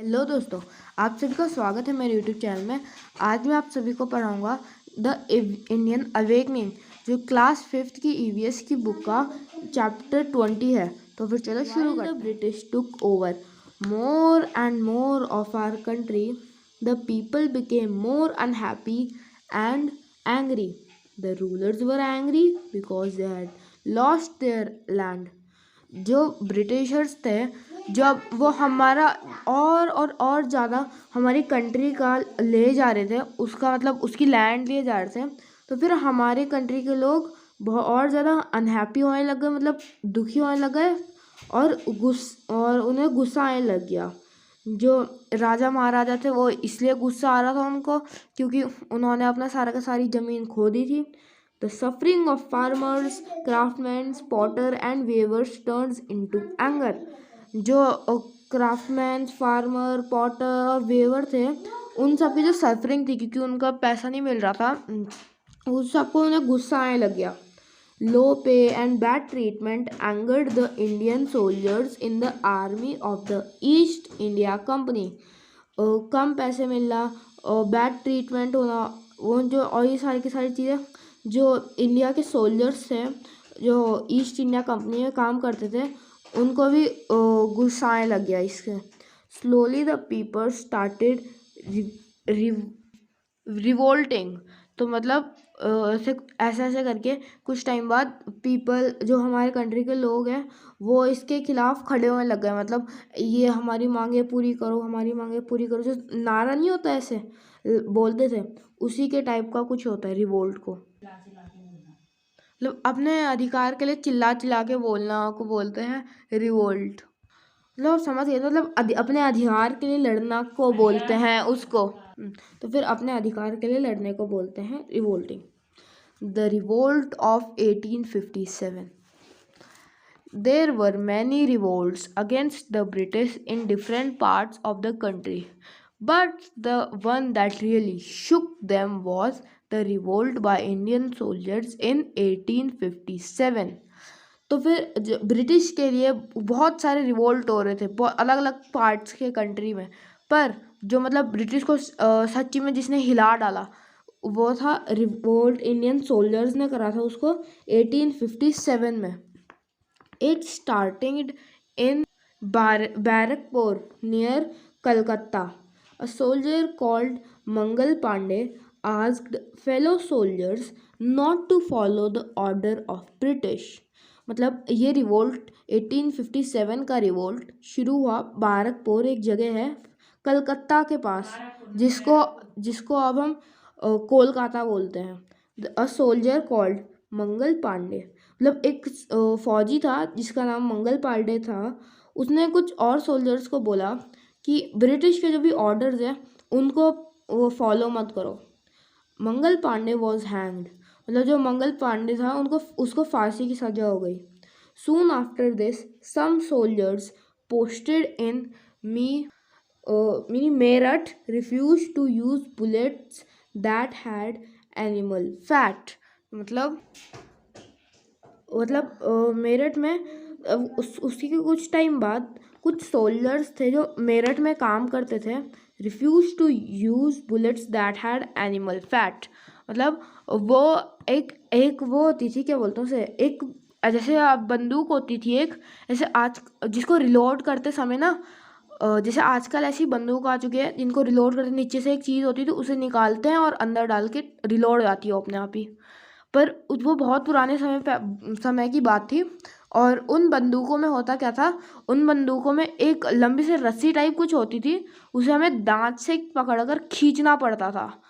Hello दोस्तों, आप सभी का स्वागत है मेरे यूट्यूब चैनल में। आज मैं आप सभी को पढ़ाऊंगा द इंडियन अवेकनिंग, जो क्लास 5th की ईवीएस की बुक का चैप्टर 20 है। तो फिर चलो शुरू करते हैं। The British took over more and more of our country, the people became more unhappy and angry. The rulers were angry because they had lost their land. जो ब्रिटिशर्स थे, जब वो हमारा और ज़्यादा हमारी कंट्री का ले जा रहे थे, उसका मतलब उसकी लैंड लिए जा रहे थे, तो फिर हमारे कंट्री के लोग बहुत और ज़्यादा अनहैप्पी होने लग गए, मतलब दुखी होने लग गए और उन्हें गुस्सा आने लग गया। जो राजा महाराजा थे वो इसलिए गुस्सा आ रहा था उनको, क्योंकि उन्होंने अपना सारा का सारी ज़मीन खो दी थी। The suffering of farmers, craftsmen, potter and weavers turns into anger. जो क्राफ्टमैन, फार्मर, पॉटर और वेवर थे, उन सब की जो सफरिंग थी, क्योंकि उनका पैसा नहीं मिल रहा था, उस सबको उन्हें गुस्सा आने लग गया। Low pay and bad treatment angered the Indian soldiers in the army of the East India Company. कम पैसे मिलना, बैड ट्रीटमेंट होना, वो जो और ये सारी की सारी चीज़ें जो इंडिया के सोल्जर्स थे, जो ईस्ट इंडिया कंपनी में काम करते थे, उनको भी गुस्सा आने लग गया इससे। Slowly the people started revolting. तो मतलब ऐसे ऐसे करके कुछ टाइम बाद पीपल, जो हमारे कंट्री के लोग हैं, वो इसके खिलाफ खड़े होने लग गए। मतलब ये हमारी मांगे पूरी करो, हमारी मांगे पूरी करो, जो नारा नहीं होता ऐसे बोलते थे, उसी के टाइप का कुछ होता है रिवोल्ट को। मतलब अपने अधिकार के लिए चिल्ला चिल्ला के बोलना को बोलते हैं रिवोल्ट। मतलब समझ गए, मतलब अपने अधिकार के लिए लड़ना को बोलते हैं उसको। तो फिर अपने अधिकार के लिए लड़ने को बोलते हैं revolting. The revolt of 1857। There were many revolts against the British in different parts of the country, but the one that really shook them was the revolt by Indian soldiers in 1857. तो फिर British के लिए बहुत सारे revolt हो रहे थे अलग अलग पार्ट्स के कंट्री में, पर जो मतलब ब्रिटिश को सच्ची में जिसने हिला डाला वो था रिवोल्ट। इंडियन सोल्जर्स ने करा था उसको 1857 में। It started in Barakpur near Calcutta. A soldier called Mangal Pandey asked fellow soldiers not to follow the order of British. मतलब ये रिवोल्ट 1857 का रिवोल्ट शुरू हुआ बारकपुर, एक जगह है कलकत्ता के पास, जिसको अब हम कोलकाता बोलते हैं। A soldier called Mangal Pandey, मतलब एक फौजी था जिसका नाम मंगल पांडे था। उसने कुछ और सोल्जर्स को बोला कि ब्रिटिश के जो भी ऑर्डर्स हैं उनको वो फॉलो मत करो। मंगल पांडे वॉज हैंग्ड, मतलब जो मंगल पांडे था उसको फांसी की सजा हो गई। Soon after this some soldiers posted in Meerut refuse to use bullets that had animal fat. मतलब मेरठ में उसके कुछ टाइम बाद कुछ सोल्जर्स थे जो मेरठ में काम करते थे, refuse to use bullets that had animal fat. मतलब वो एक वो होती थी, क्या बोलते हैं उसे, एक जैसे बंदूक होती थी एक, जैसे आज जिसको रिलोड करते समय ना, जैसे आजकल ऐसी बंदूक आ चुकी है जिनको रिलोड करते नीचे से एक चीज़ होती थी, उसे निकालते हैं और अंदर डाल के रिलोड आती है अपने आप ही। पर वो बहुत पुराने समय की बात थी। और उन बंदूकों में होता क्या था, उन बंदूकों में एक लंबी सी रस्सी टाइप कुछ होती थी, उसे हमें दांत से पकड़कर खींचना पड़ता था।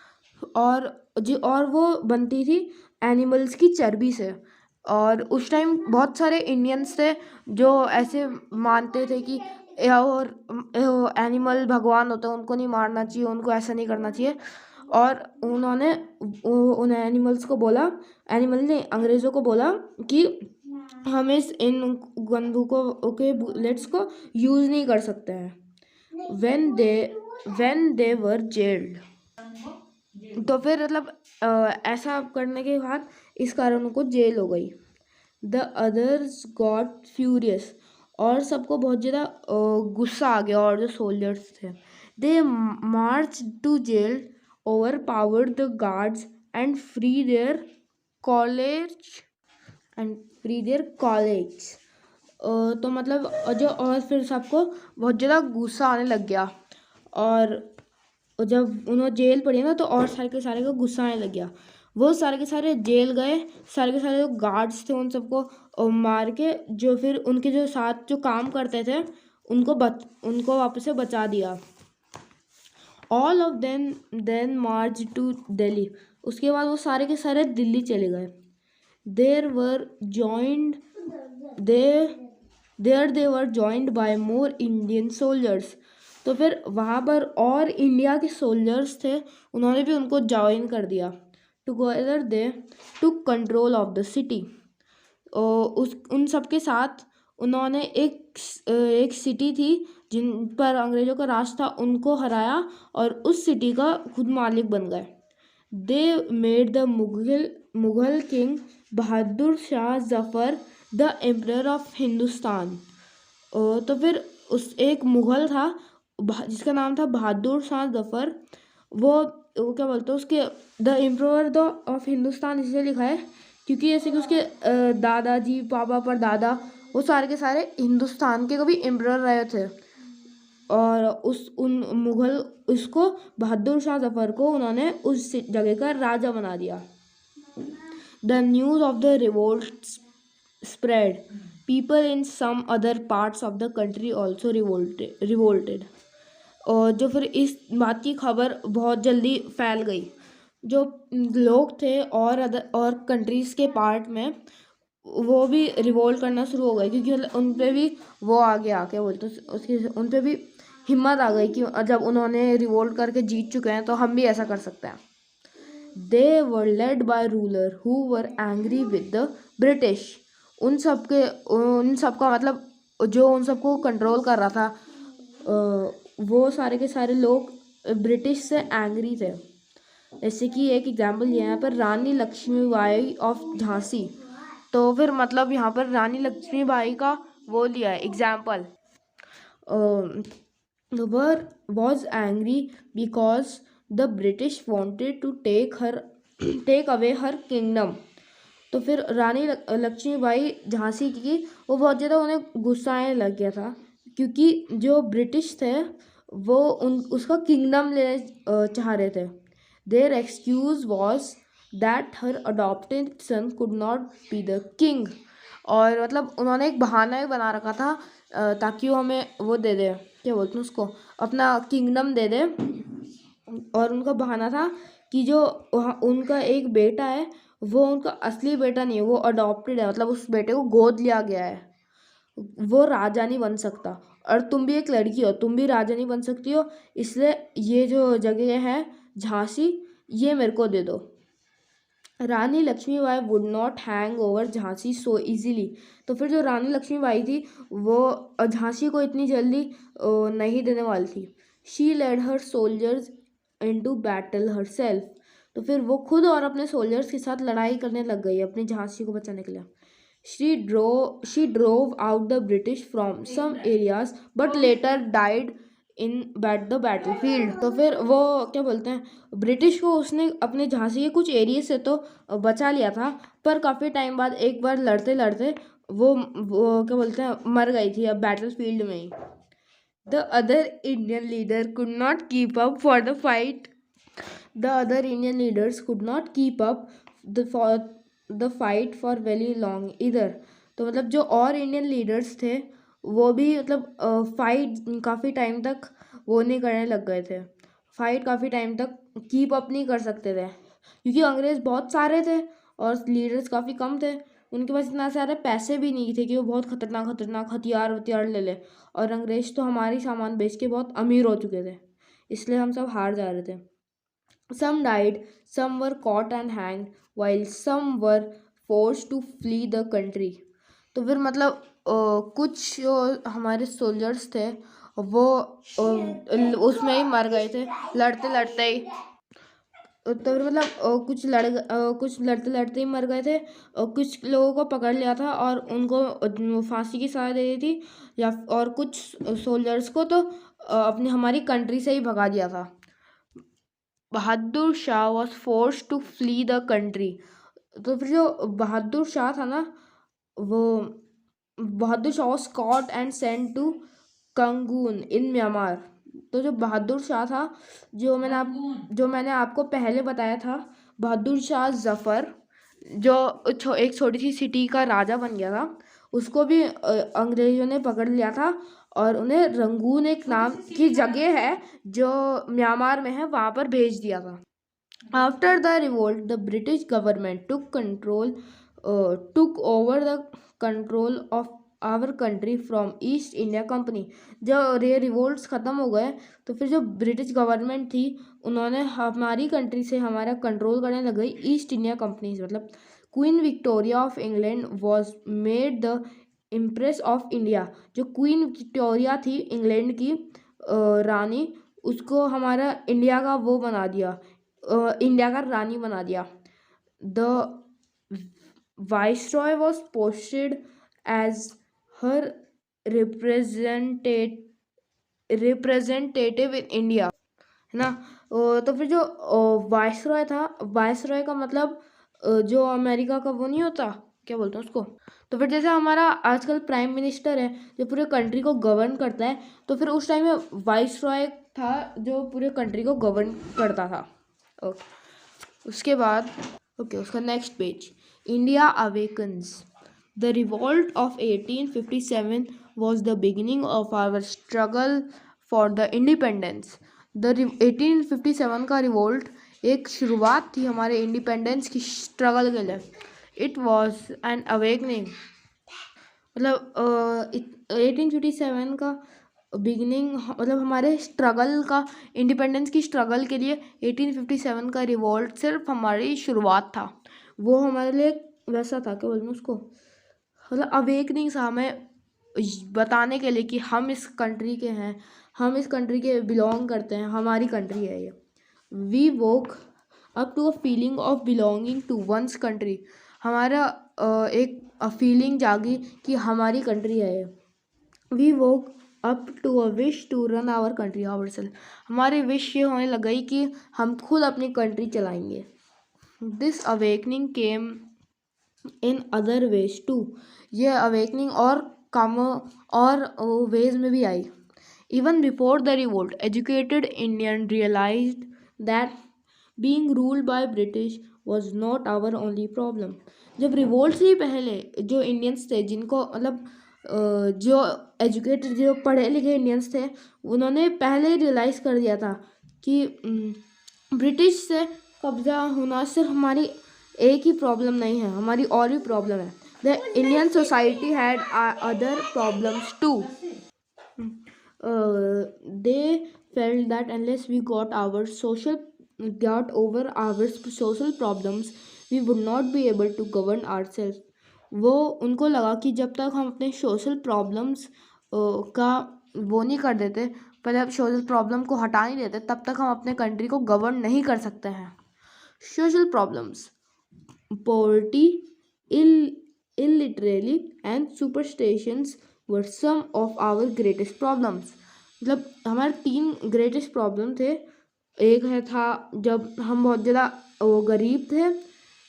और वो बनती थी एनिमल्स की चर्बी से। और उस टाइम बहुत सारे इंडियंस थे जो ऐसे मानते थे कि और एनिमल भगवान होते हैं, उनको नहीं मारना चाहिए, उनको ऐसा नहीं करना चाहिए। और उन्होंने उन एनिमल्स को बोला, एनिमल ने अंग्रेज़ों को बोला कि हम इन बंदूकों के बुलेट्स को यूज़ नहीं कर सकते हैं। when they were jailed। तो फिर मतलब ऐसा करने के बाद इस कारण उनको जेल हो गई। द अदर्स गॉट फ्यूरियस और सबको बहुत ज़्यादा गुस्सा आ गया, और जो सोल्जर्स थे they march to jail, overpowered the guards and free their college and free their college. तो मतलब जो, और फिर सबको बहुत ज़्यादा गुस्सा आने लग गया, और जब उन्होंने जेल पड़ी ना तो और सारे के सारे को गुस्सा आने लग गया। वो सारे के सारे जेल गए, सारे के सारे जो गार्ड्स थे उन सबको मार के, जो फिर उनके जो साथ जो काम करते थे उनको वापस से बचा दिया। All of them march to Delhi. उसके बाद वो सारे के सारे दिल्ली चले गए। There were joined there they were joined by more Indian soldiers. तो फिर वहाँ पर और इंडिया के सोल्जर्स थे, उन्होंने भी उनको ज्वाइन कर दिया। Together they took control of the city. उन सब के साथ उन्होंने एक सिटी थी जिन पर अंग्रेज़ों का राज था, उनको हराया और उस सिटी का खुद मालिक बन गए। They made the Mughal king Bahadur Shah Zafar the emperor of Hindustan. तो फिर उस एक मुग़ल था जिसका नाम था बहादुर शाह जफ़र। वो क्या बोलते हैं उसके, द एम्परर ऑफ हिंदुस्तान इसलिए लिखा है क्योंकि जैसे कि उसके दादाजी, पापा, परदादा, वो सारे के सारे हिंदुस्तान के कभी एम्परर रहे थे, और उसको बहादुर शाह जफ़र को उन्होंने उस जगह का राजा बना दिया। The news of the revolt spread, people in some other parts of the country also revolted. और जो फिर इस बात की खबर बहुत जल्दी फैल गई, जो लोग थे और कंट्रीज़ के पार्ट में, वो भी रिवोल्ट करना शुरू हो गए, क्योंकि उन पे भी वो आ गया, क्या बोलते हैं उसकी, उन पे भी हिम्मत आ गई कि जब उन्होंने रिवोल्ट करके जीत चुके हैं तो हम भी ऐसा कर सकते हैं। They were led by ruler who were angry with the British. उन सबका मतलब जो उन सबको कंट्रोल कर रहा था, वो सारे के सारे लोग ब्रिटिश से एंग्री थे। जैसे कि एक एग्जाम्पल ये यहाँ पर रानी लक्ष्मीबाई ऑफ झांसी। तो फिर मतलब यहाँ पर रानी लक्ष्मीबाई का वो लिया है example. Were was angry because the British wanted to take away her kingdom. तो फिर रानी लक्ष्मीबाई झांसी की वो बहुत ज़्यादा उन्हें गुस्सा आने लग गया था, क्योंकि जो ब्रिटिश थे वो उसका किंगडम लेने चाह रहे थे। Their excuse was that her adopted son could not be the king. और मतलब उन्होंने एक बहाना ही बना रखा था ताकि वो हमें वो दे दे, क्या बोलते हैं उसको, अपना किंगडम दे दे। और उनका बहाना था कि जो उनका एक बेटा है वो उनका असली बेटा नहीं है, वो अडॉप्टेड है, मतलब उस बेटे को गोद लिया गया है, वो राजा नहीं बन सकता। और तुम भी एक लड़की हो, तुम भी राजा नहीं बन सकती हो, इसलिए ये जो जगह है झांसी, ये मेरे को दे दो। Rani Lakshmibai would not hang over Jhansi so easily. तो फिर जो रानी लक्ष्मीबाई थी वो झांसी को इतनी जल्दी नहीं देने वाली थी। She led her soldiers into battle herself. तो फिर वो खुद और अपने सोल्जर्स के साथ लड़ाई करने लग गई अपनी झांसी को बचाने के लिए। She drove out the British from some areas but later died in the battlefield. तो फिर वो क्या बोलते हैं, ब्रिटिश को उसने अपने झांसी के कुछ एरिया से तो बचा लिया था, पर काफ़ी टाइम बाद एक बार लड़ते लड़ते वो क्या बोलते हैं मर गई थी अब बैटलफील्ड में ही। The other Indian leader could not keep up for the fight the other Indian leaders could not keep up the fight for very long इधर। तो मतलब जो और इंडियन लीडर्स थे वो भी मतलब फाइट काफ़ी टाइम तक वो नहीं करने लग गए थे, फाइट काफ़ी टाइम तक कीप अप नहीं कर सकते थे, क्योंकि अंग्रेज़ बहुत सारे थे और लीडर्स काफ़ी कम थे। उनके पास इतना सारे पैसे भी नहीं थे कि वो बहुत खतरनाक हथियार ले ले, और अंग्रेज़ तो हमारी सामान बेच के बहुत अमीर हो चुके थे, इसलिए हम सब हार जा रहे थे। Some died, some were caught and hanged, while some were forced to flee the country. तो फिर मतलब कुछ जो हमारे सोल्जर्स थे वो उसमें ही मर गए थे लड़ते लड़ते ही। तो फिर मतलब कुछ लड़ते लड़ते ही मर गए थे, और कुछ लोगों को पकड़ लिया था और उनको फांसी की सजा दे दी थी, या और कुछ सोल्जर्स को तो अपनी हमारी कंट्री से ही भगा दिया था। Bahadur Shah was forced to flee the country. तो फिर जो बहादुर शाह था ना, वो Bahadur Shah was caught and sent to Rangoon in Myanmar. तो जो बहादुर शाह था, जो मैंने आपको पहले बताया था, बहादुर शाह जफ़र, जो एक छोटी सी सिटी का राजा बन गया था, उसको भी अंग्रेजों ने पकड़ लिया था और उन्हें रंगून एक नाम की जगह है जो म्यांमार में है, वहाँ पर भेज दिया था। After the revolt, the British government took over the control of our country from east India company. जब ये रिवोल्ट्स ख़त्म हो गए तो फिर जो ब्रिटिश गवर्नमेंट थी, उन्होंने हमारी कंट्री से हमारा कंट्रोल करने लग गई ईस्ट इंडिया कंपनी से। मतलब queen Victoria of England was made the impress of India. जो क्वीन विक्टोरिया थी इंग्लैंड की रानी, उसको हमारा इंडिया का वो बना दिया, इंडिया का रानी बना दिया। The viceroy was posted as her representative in India, है ना। तो फिर जो वाइसरॉय था, वाइसरॉय का मतलब जो अमेरिका का वो नहीं होता, क्या बोलते हैं उसको। तो फिर जैसे हमारा आजकल प्राइम मिनिस्टर है जो पूरे कंट्री को गवर्न करता है, तो फिर उस टाइम में वाइसरॉय था जो पूरे कंट्री को गवर्न करता था। ओके, उसके बाद उसका next page, India awakens. The revolt of 1857 was the beginning of our struggle for the independence. 1857 का रिवोल्ट एक शुरुआत थी हमारे इंडिपेंडेंस की स्ट्रगल के लिए। इट वॉज एन अवेकनिंग, मतलब 1857 का बिगिनिंग, मतलब हमारे स्ट्रगल का, इंडिपेंडेंस की स्ट्रगल के लिए 1857 का रिवॉल्ट सिर्फ हमारी शुरुआत था। वो हमारे लिए वैसा था, क्या बोलते हैं उसको, मतलब अवेकनिंग सा, हमें बताने के लिए कि हम इस कंट्री के हैं, हम इस कंट्री के बिलोंग करते हैं, हमारी कंट्री है ये। We woke up to a feeling of belonging to one's country. हमारा एक फीलिंग जागी कि हमारी कंट्री है ये। We woke up to a wish to run our country ourselves. हमारी विश ये होने लग गई कि हम खुद अपनी कंट्री चलाएंगे। This awakening came in other ways too. ये अवेकनिंग और कामों और वेज में भी आई। Even before the revolt, educated Indian realised that being ruled by British was not our only problem. जब रिवोल्ट से ही पहले जो इंडियंस थे, जिनको मतलब जो एजुकेटेड, जो पढ़े लिखे इंडियंस थे, उन्होंने पहले ही रियलाइज़ कर दिया था कि ब्रिटिश से कब्जा होना सिर्फ हमारी एक ही प्रॉब्लम नहीं है, हमारी और भी प्रॉब्लम है। The Indian society had other problems too. They felt that unless we got over our social problems, we would not be able to govern ourselves. वो उनको लगा कि जब तक हम अपने सोशल प्रॉब्लम्स का वो नहीं कर देते, पहले अब सोशल प्रॉब्लम को हटा नहीं देते, तब तक हम अपने कंट्री को गवर्न नहीं कर सकते हैं। Social problems, poverty, illiteracy and superstitions were some of our greatest problems. मतलब हमारे 3 ग्रेटेस्ट प्रॉब्लम थे। एक था जब हम बहुत ज़्यादा गरीब थे,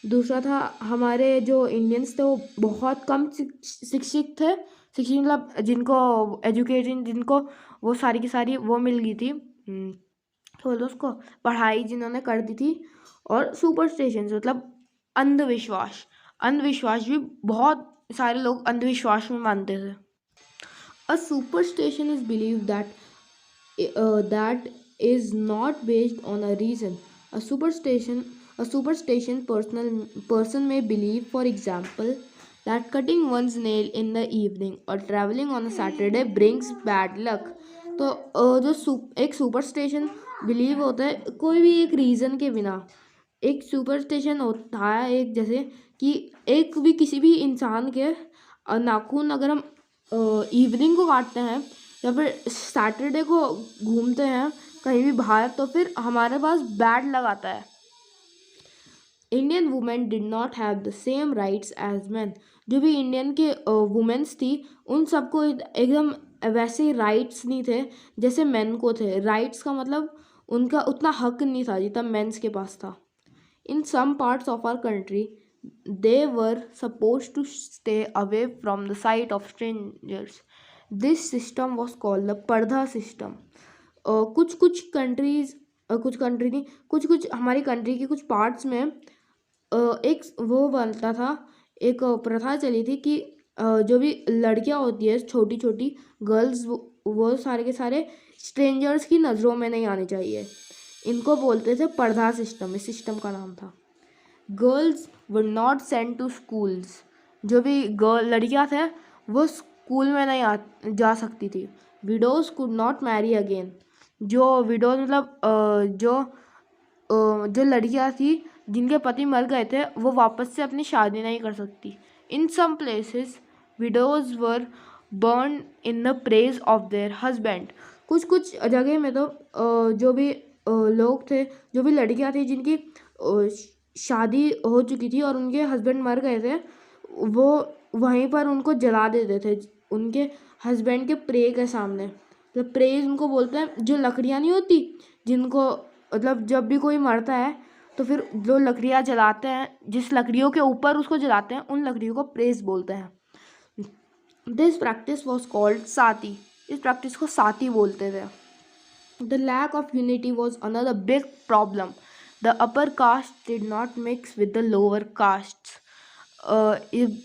दूसरा था हमारे जो इंडियंस थे वो बहुत कम शिक्षित थे, शिक्षित मतलब जिनको एजुकेशन, जिनको वो सारी की सारी वो मिल गई थी, तो उसको पढ़ाई जिन्होंने कर दी थी। और सुपरस्टिशंस मतलब अंधविश्वास भी बहुत सारे लोग अंधविश्वास में मानते थे। A superstition is believe that is not based on a reason. A superstition person may believe, for example, that cutting one's nail in the evening or traveling on a Saturday brings bad luck. तो जो एक superstition believe होता है कोई भी एक reason के बिना। एक सुपरस्टिशन होता है एक, जैसे कि एक भी किसी भी इंसान के नाखून अगर हम इवनिंग को काटते हैं या फिर सैटरडे को घूमते हैं कहीं भी बाहर, तो फिर हमारे पास बैड लग आता है। Indian women did not have the same rights as man. जो भी इंडियन के वुमेन्स थी उन सबको एकदम वैसे ही राइट्स नहीं थे जैसे मेन को थे। राइट्स का मतलब उनका उतना हक नहीं था जितना मेंस के पास था। In some parts of our country they were supposed to stay away from the sight of strangers. This system was called the पर्दा सिस्टम। कुछ कुछ कंट्रीज कुछ कंट्री नहीं कुछ कुछ हमारी कंट्री के कुछ पार्ट्स में एक वो बनता था, एक प्रथा चली थी कि जो भी लड़कियां होती है छोटी छोटी गर्ल्स वो सारे के सारे स्ट्रेंजर्स की नज़रों में नहीं आनी चाहिए। इनको बोलते थे पर्दा सिस्टम, इस सिस्टम का नाम था। Girls were not sent to schools. जो भी लड़कियां थे वो स्कूल में नहीं जा सकती थी। Widows could not marry again. जो विडोज मतलब जो लड़कियां थी जिनके पति मर गए थे वो वापस से अपनी शादी नहीं कर सकती। In some places widows were burnt in the praise of their husband. कुछ कुछ जगह में तो जो भी लोग थे, जो भी लड़कियां थी जिनकी शादी हो चुकी थी और उनके हस्बैंड मर गए थे, वो वहीं पर उनको जला देते थे उनके हस्बैंड के प्रे के सामने। तो प्रेज उनको बोलते हैं, जो लकड़ियाँ नहीं होती जिनको मतलब जब भी कोई मरता है तो फिर जो लकड़ियाँ जलाते हैं, जिस लकड़ियों के ऊपर उसको जलाते हैं उन लकड़ियों को प्रेज बोलते हैं। दिस प्रैक्टिस वॉज कॉल्ड साती। इस प्रैक्टिस को साती बोलते थे। The lack of unity was another big problem. The upper caste did not mix with the lower caste.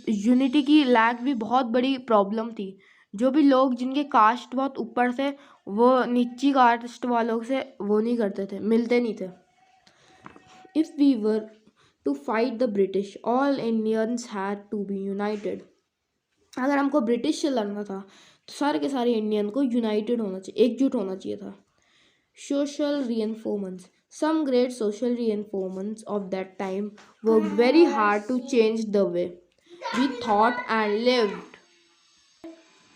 Unity की लैक भी बहुत बड़ी प्रॉब्लम थी। जो भी लोग जिनके कास्ट बहुत ऊपर थे वो नीची कास्ट वालों से वो नहीं करते थे, मिलते नहीं थे। If we were to fight the British all Indians had to be united. अगर हमको ब्रिटिश से लड़ना था तो सारे के सारे इंडियन को यूनाइटेड होना चाहिए, एकजुट होना चाहिए था। Social reinforcements. Some great social reinforcements of that time worked very hard to change the way we thought and lived.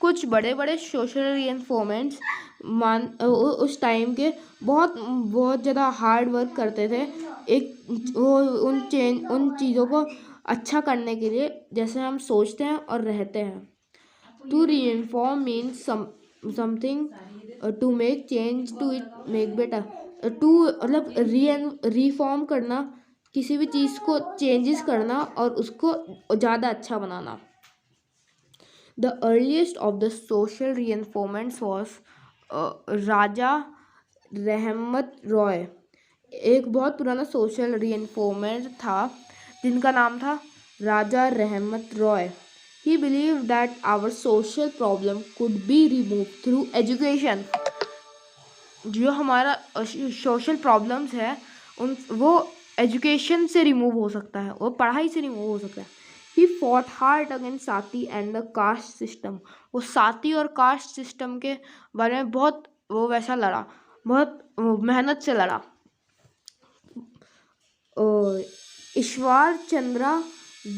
कुछ बड़े बड़े सोशल reinforcements उस टाइम के बहुत बहुत ज़्यादा हार्ड वर्क करते थे एक वो उन चीज़ों को अच्छा करने के लिए जैसे हम सोचते हैं और रहते हैं। To reinform means something to make change to it make better. To मतलब रिफॉर्म करना, किसी भी चीज़ को चेंजेस करना और उसको ज़्यादा अच्छा बनाना। The earliest of the social reinforcements was राजा रहमत रॉय। एक बहुत पुराना सोशल reinforcement था जिनका नाम था राजा रहमत Roy. He believed that our social problem could be removed through education. जो हमारा सोशल प्रॉब्लम्स है वो एजुकेशन से रिमूव हो सकता है, वो पढ़ाई से रिमूव हो सकता है। He fought hard against साती and the caste system. वो साती और कास्ट सिस्टम के बारे में बहुत वो वैसा लड़ा, बहुत मेहनत से लड़ा। Ishwar Chandra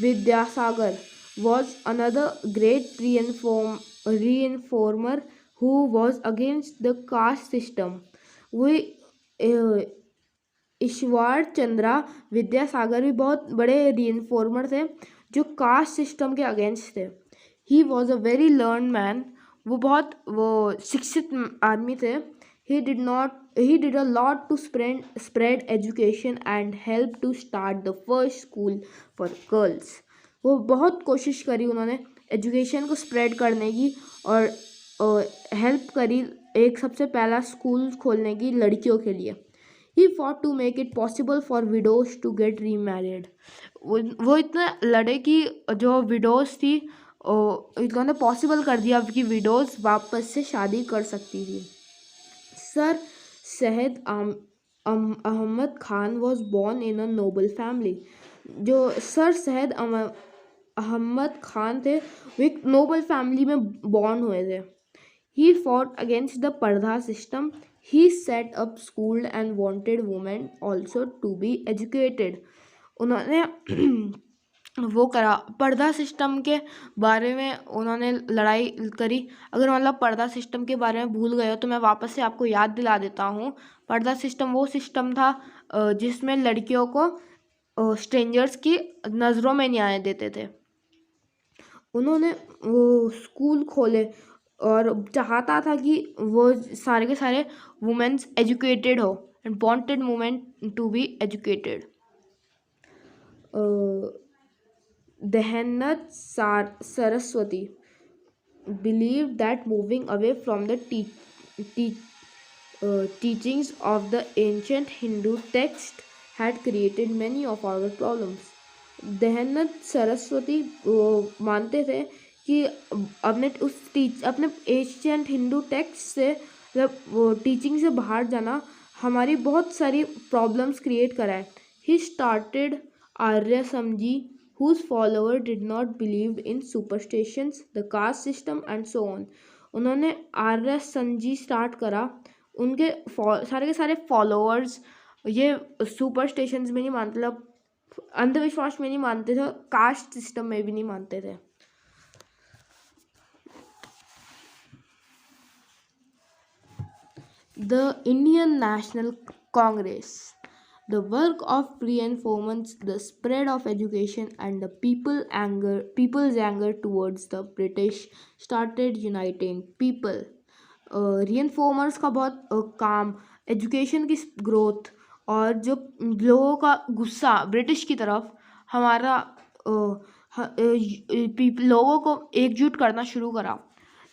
Vidyasagar was another great reinformer who was against the caste system. Ishwar Chandra Vidyasagar भी बहुत बड़े reinformer थे जो कास्ट सिस्टम के अगेंस्ट थे। He was a very learned man. वो बहुत शिक्षित आदमी थे। He did a lot to spread education and help to start the first school for girls. वो बहुत कोशिश करी उन्होंने एजुकेशन को स्प्रेड करने की और हेल्प करी एक सबसे पहला स्कूल खोलने की लड़कियों के लिए। He fought to make it possible for widows to get remarried. वो इतना लड़े कि जो विडोज थी इन्होंने पॉसिबल कर दिया कि विडोज वापस से शादी कर सकती थी। Sir Syed Ahmad Khan was born in a noble family. जो सर सैयद अहमद खान थे वो एक नोबल फैमिली में बॉर्न हुए थे। He fought against the पर्दा system. He set up school and wanted women also to be educated. उन्होंने वो करा पर्दा सिस्टम के बारे में उन्होंने लड़ाई करी। अगर मतलब पर्दा सिस्टम के बारे में भूल गए हो तो मैं वापस से आपको याद दिला देता हूँ। पर्दा सिस्टम वो सिस्टम था जिसमें लड़कियों को स्ट्रेंजर्स की नज़रों में नहीं आने देते थे। उन्होंने वो स्कूल खोले और चाहता था कि वो सारे के सारे वुमेन्स एजुकेटेड हो and wanted women to be educated. Dayanand Saraswati believed that moving away from the te- teachings of the ancient Hindu text had created many of our problems. Dayanand Saraswati मानते थे कि अपने एशियंट हिंदू टेक्स्ट से मतलब वो टीचिंग से बाहर जाना हमारी बहुत सारी प्रॉब्लम्स क्रिएट कराए। ही स्टार्टेड आर्य समझी whose follower did not believe in superstitions, the caste system and so on. उन्होंने आर्य संजी स्टार्ट करा। उनके सारे के सारे फॉलोअर्स ये सुपरस्टिशंस में नहीं मानते, मतलब अंधविश्वास में नहीं मानते थे, कास्ट सिस्टम में भी नहीं मानते थे। The Indian National Congress. The work of reinforcements, the spread of education, and the people's anger towards the British started uniting people. reinformers का बहुत काम, एजुकेशन की ग्रोथ और जो लोगों का गुस्सा ब्रिटिश की तरफ हमारा लोगों को एकजुट करना शुरू करा।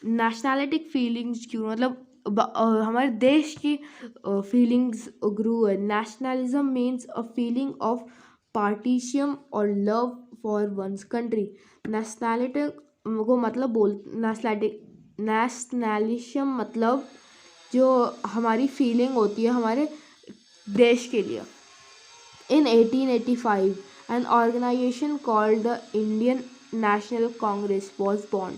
नेशनलिटिक फीलिंग्स क्यों, मतलब हमारे देश की फीलिंग्स ग्रू है। Nationalism means a feeling of patriotism और love for one's country. Nationality को मतलब नेशनलिज्म मतलब जो हमारी फीलिंग होती है हमारे देश के लिए। In 1885, an organization called the Indian National Congress was born.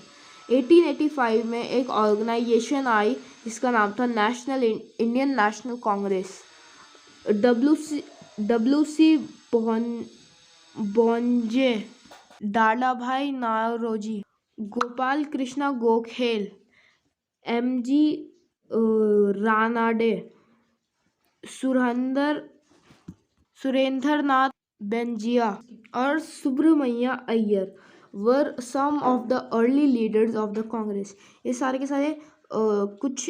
1885 में एक ऑर्गेनाइजेशन आई जिसका नाम था Indian National Congress. W C Bonnerjee, Dadabhai Naoroji, Gopal Krishna Gokhale, M G. Ranade, Surendranath Banerjee और Subramania Iyer were some of the early leaders of the Congress. ये सारे के सारे कुछ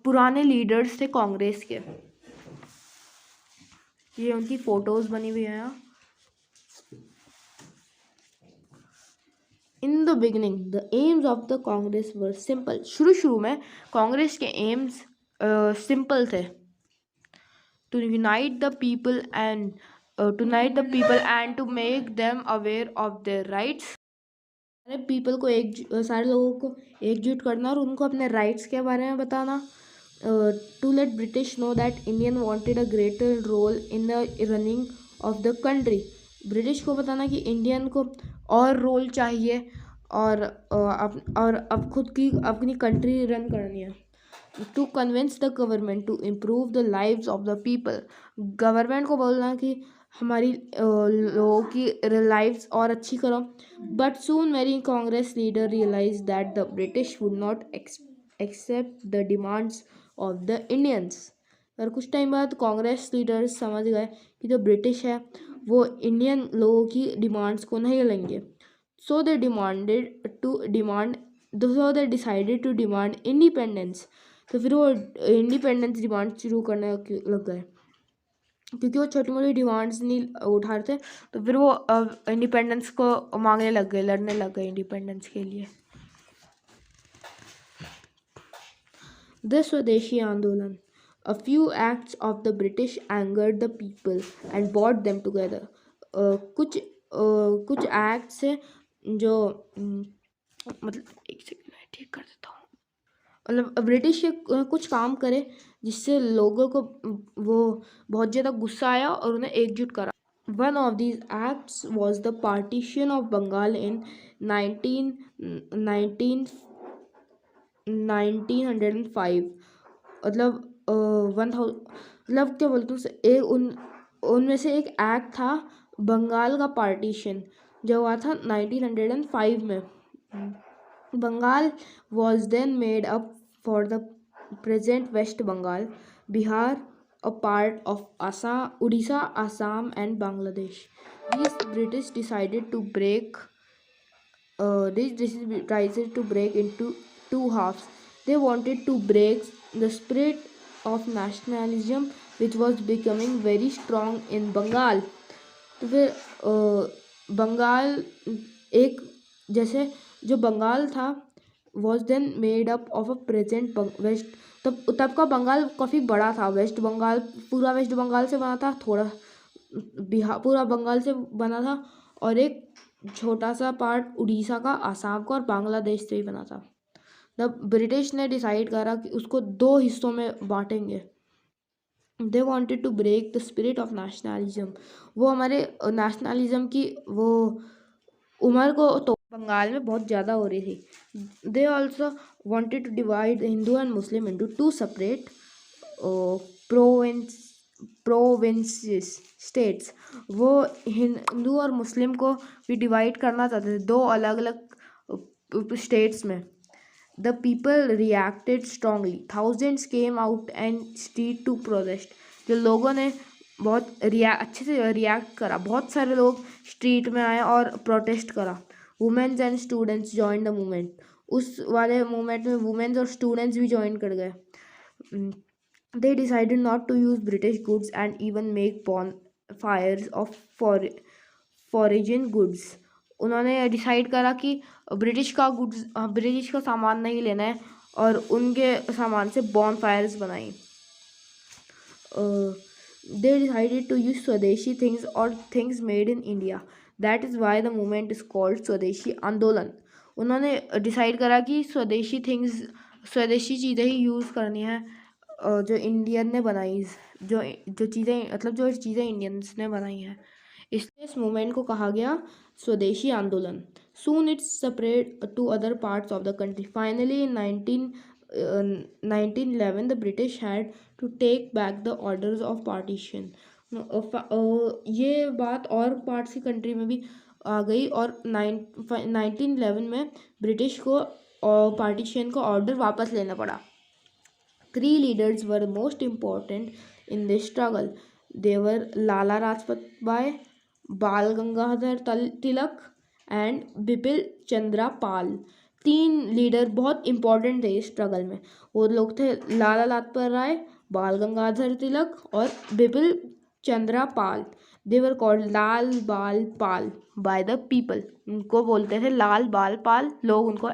पुराने लीडर्स थे कांग्रेस के। ये उनकी फोटोज बनी हुई हैं। In the beginning the AIIMS of the Congress were simple. शुरू में कांग्रेस के एम्स सिंपल थे। To unite the people and to make them aware of their rights. सारे लोगों को एकजुट करना और उनको अपने राइट्स के बारे में बताना। To let British know that Indian wanted a greater role in the running of the country. British को बताना कि इंडियन को और रोल चाहिए और अब खुद की अपनी कंट्री रन करनी है। To convince the government to improve the lives of the people. Government को बोलना कि हमारी लोगों की लाइव्स और अच्छी करो। But soon many Congress leader realize that the British would not accept the demands of the Indians. और कुछ टाइम बाद कांग्रेस लीडर्स समझ गए कि जो ब्रिटिश है वो इंडियन लोगों की डिमांड्स को नहीं लेंगे। So they decided to demand independence. तो फिर वो इंडिपेंडेंस डिमांड शुरू करने लग गए क्योंकि वो छोटी मोटी डिमांड्स नहीं उठा रहे थे। तो फिर वो इंडिपेंडेंस को मांगने लग गए, लड़ने लग गए इंडिपेंडेंस के लिए। द स्वदेशी आंदोलन। A few acts of the British angered the people and brought them together. कुछ एक्ट्स है जो मतलब एक सेकंड में ठीक कर देता हूँ। मतलब ब्रिटिश के कुछ काम करे जिससे लोगों को वो बहुत ज़्यादा गुस्सा आया और उन्हें एकजुट करा। One of these acts was the partition of Bengal in 1905। मतलब मतलब क्या बोलते हैं उनमें से एक एक्ट था बंगाल का पार्टीशन जो हुआ था 1905 में। Bengal was then made up for the present West Bengal, Bihar a part of Odisha, Assam, and Bangladesh. These British decided to break into two halves. They wanted to break the spirit of nationalism, which was becoming very strong in Bengal. तो फिर बंगाल एक जैसे जो बंगाल था was then made up of a present west, तब का बंगाल काफ़ी बड़ा था। वेस्ट बंगाल पूरा वेस्ट बंगाल से बना था, थोड़ा बिहार पूरा बंगाल से बना था, और एक छोटा सा पार्ट उड़ीसा का, आसाम का और बांग्लादेश से ही बना था। तब ब्रिटिश ने डिसाइड करा कि उसको दो हिस्सों में बांटेंगे। They wanted to break the spirit of nationalism. वो हमारे नेशनलिज्म की वो उम्र को तो बंगाल में बहुत ज़्यादा हो रही थी। They also wanted to divide Hindu and Muslim into two separate provinces states. वो हिंदू और मुस्लिम को भी डिवाइड करना चाहते थे दो अलग अलग स्टेट्स में। The people reacted strongly. Thousands came out and street to protest. जो लोगों ने बहुत अच्छे से रिएक्ट करा, बहुत सारे लोग स्ट्रीट में आए और प्रोटेस्ट करा। Womens and students join the movement. उस वाले मूवमेंट में वुमेन्स और स्टूडेंट्स भी ज्वाइन कर गए। They decided not to use British goods and even make bonfires of foreign goods. उन्होंने डिसाइड करा कि ब्रिटिश का सामान नहीं लेना है और उनके सामान से बॉनफायर्स बनाई। They decided to use स्वदेशी things or things made in India. That is why the movement is called स्वदेशी आंदोलन। उन्होंने डिसाइड करा कि स्वदेशी चीज़ें ही यूज़ करनी है जो इंडियन ने बनाई, जो चीज़ें इंडियंस ने बनाई हैं, इसलिए इस मूवमेंट को कहा गया स्वदेशी आंदोलन। Soon it spread to other parts of the country. Finally, in 1911, the British had to take back the orders of partition. ये बात और पार्ट्स की कंट्री में भी आ गई और 1911 में ब्रिटिश को पार्टीशन का ऑर्डर वापस लेना पड़ा। Three leaders were most important in this struggle. They were Lala Rajpat Rai, Bal Gangadhar Tilak and Bipin Chandra Pal. 3 leader बहुत इंपॉर्टेंट थे इस स्ट्रगल में। वो लोग थे लाला लाजपत राय, बाल गंगाधर तिलक और बिपिन चंद्रा पाल। दे वर कॉल्ड लाल बाल पाल बाय द पीपल। उनको बोलते थे लाल बाल पाल, लोग उनको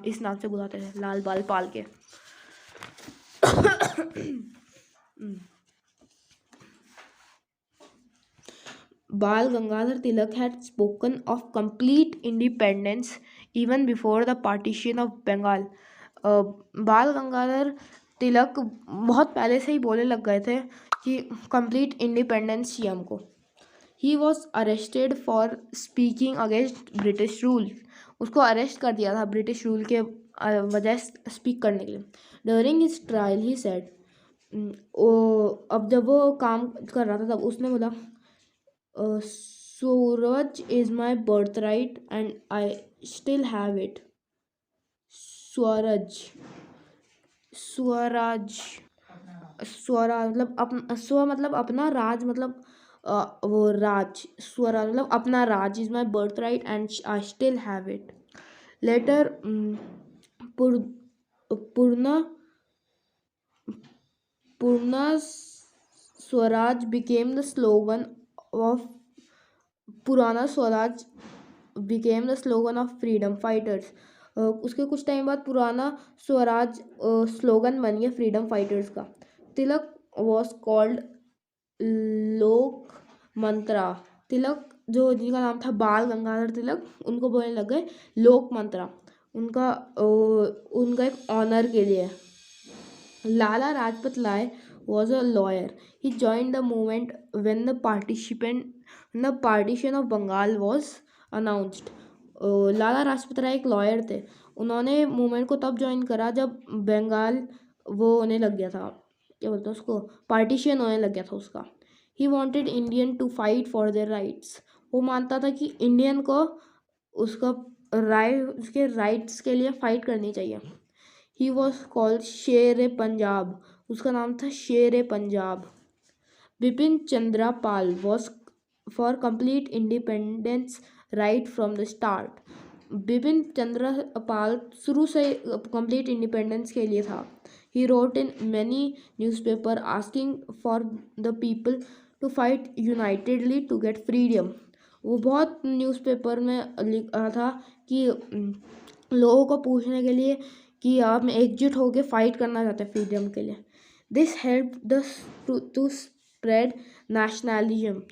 इस नाम से बुलाते थे, लाल बाल पाल के। Bal Gangadhar Tilak had spoken of complete independence even before the partition of Bengal. बाल गंगाधर तिलक बहुत पहले से ही बोलने लग गए थे कि कंप्लीट इंडिपेंडेंस चाहिए हमको। He was arrested for speaking against British rule. उसको अरेस्ट कर दिया था ब्रिटिश रूल के वजह से स्पीक करने के लिए। During his trial he said, अब जब वो काम कर रहा था तब उसने बोला, Swaraj is my birthright and I still have it. Swaraj मतलब अपना, राज मतलब वो राज, स्वराज मतलब अपना राज। Is my birthright and I still have it. Later Purna Swaraj became the slogan of freedom fighters. उसके कुछ टाइम बाद पुराना स्वराज स्लोगन बन गया फ्रीडम फाइटर्स का। तिलक वॉज कॉल्ड लोक मंत्रा। तिलक जिनका नाम था बाल गंगाधर तिलक, उनको बोलने लग गए लोक मंत्रा, उनका एक ऑनर के लिए। Lala Lajpat Rai was a lawyer. He joined the movement when the partition of Bengal was announced. Lala Lajpat Rai एक लॉयर थे। उन्होंने मूवमेंट को तब ज्वाइन करा जब बंगाल वो होने लग गया था, क्या बोलते हैं उसको, पार्टीशन होने लग गया था उसका। He wanted Indian to fight for their rights. वो मानता था कि इंडियन को उसके राइट्स के लिए फाइट करनी चाहिए। ही वॉज कॉल्ड शेर पंजाब। उसका नाम था शेर Punjab. Bipin Chandra Pal was for complete independence right from the start. Bipin Chandra Pal शुरू से कंप्लीट इंडिपेंडेंस के लिए था. He wrote in many newspaper asking for the people to fight unitedly to get freedom. वो बहुत न्यूज़पेपर में लिखा था कि लोगों को पूछने के लिए कि आप एकजुट होकर फाइट करना चाहते हैं फ्रीडम के लिए. This help the two spread nationalism.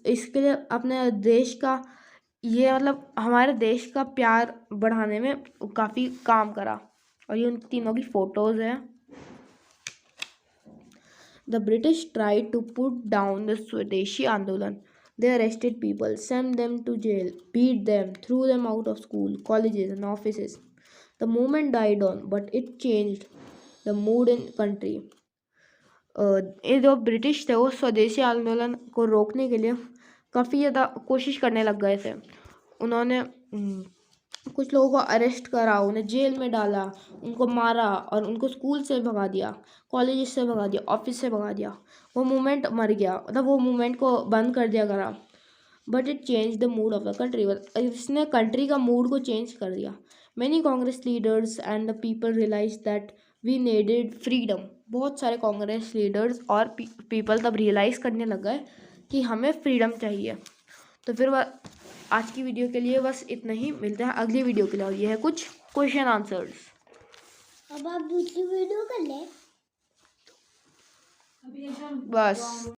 इसके लिए अपने देश का ये मतलब हमारे देश का प्यार बढ़ाने में काफ़ी काम करा. और ये उन तीनों की फ़ोटोज़ हैं. The British tried to put down the Swadeshi Andolan. They arrested people, sent them to jail, beat them, threw them out of school, colleges and offices. The movement died on, but it changed the mood in country. ये जो British थे वो स्वदेशी आंदोलन को रोकने के लिए काफ़ी ज़्यादा कोशिश करने लग गए थे. उन्होंने कुछ लोगों को अरेस्ट करा, उन्हें जेल में डाला, उनको मारा और उनको स्कूल से भगा दिया, कॉलेज से भगा दिया, ऑफिस से भगा दिया. वो मूवमेंट मर गया, मतलब वो मूवमेंट को बंद कर दिया गया. But it change the mood of the country. इसने कंट्री का मूड को चेंज कर दिया. Many Congress leaders and the people realize that we needed freedom. बहुत सारे कांग्रेस लीडर्स और पीपल तब रियलाइज़ करने लग गए कि हमें फ्रीडम चाहिए. तो फिर वह आज की वीडियो के लिए बस इतना ही. मिलते हैं अगली वीडियो के लिए. और ये है कुछ क्वेश्चन आंसर्स. अब आप दूसरी वीडियो कर ले बस.